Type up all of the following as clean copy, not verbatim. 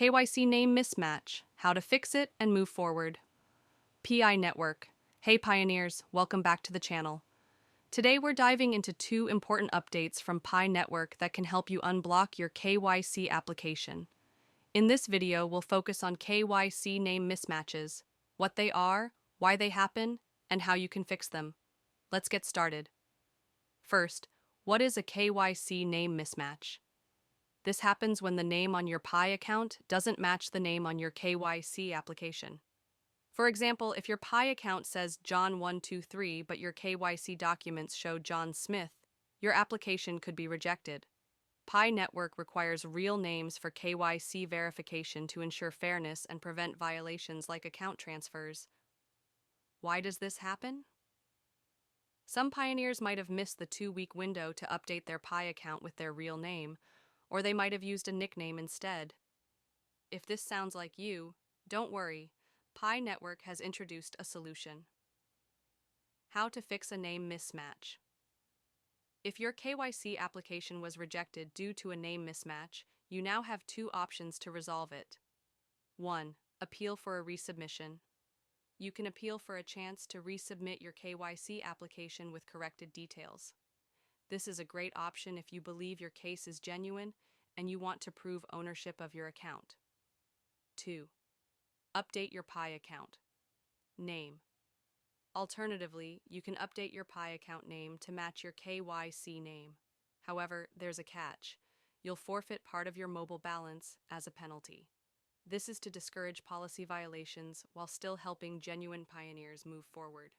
KYC name mismatch, how to fix it and move forward. PI Network. Hey pioneers, welcome back to the channel. Today we're diving into two important updates from PI Network that can help you unblock your KYC application. In this video, we'll focus on KYC name mismatches, what they are, why they happen, and how you can fix them. Let's get started. First, what is a KYC name mismatch? This happens when the name on your PI account doesn't match the name on your KYC application. For example, if your PI account says John123 but your KYC documents show John Smith, your application could be rejected. PI Network requires real names for KYC verification to ensure fairness and prevent violations like account transfers. Why does this happen? Some pioneers might have missed the 2-week window to update their PI account with their real name, or they might have used a nickname instead. If this sounds like you, don't worry. PI Network has introduced a solution. How to fix a name mismatch. If your KYC application was rejected due to a name mismatch, you now have two options to resolve it. 1. Appeal for a resubmission. You can appeal for a chance to resubmit your KYC application with corrected details. This is a great option if you believe your case is genuine and you want to prove ownership of your account. 2. Update your PI account. Name. Alternatively, you can update your PI account name to match your KYC name. However, there's a catch. You'll forfeit part of your mobile balance as a penalty. This is to discourage policy violations while still helping genuine pioneers move forward.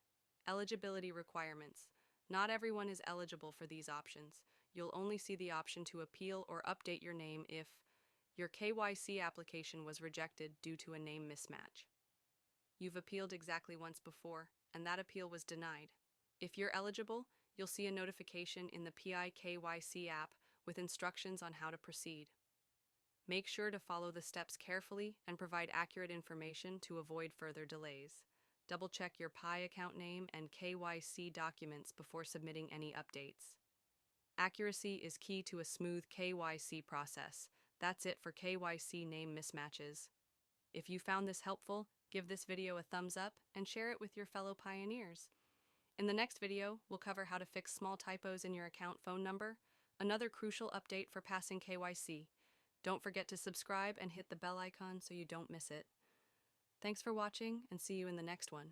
Eligibility requirements. Not everyone is eligible for these options. You'll only see the option to appeal or update your name if your KYC application was rejected due to a name mismatch. You've appealed exactly once before, and that appeal was denied. If you're eligible, you'll see a notification in the PI KYC app with instructions on how to proceed. Make sure to follow the steps carefully and provide accurate information to avoid further delays. Double-check your PI account name and KYC documents before submitting any updates. Accuracy is key to a smooth KYC process. That's it for KYC name mismatches. If you found this helpful, give this video a thumbs up and share it with your fellow pioneers. In the next video, we'll cover how to fix small typos in your account phone number, another crucial update for passing KYC. Don't forget to subscribe and hit the bell icon so you don't miss it. Thanks for watching and see you in the next one.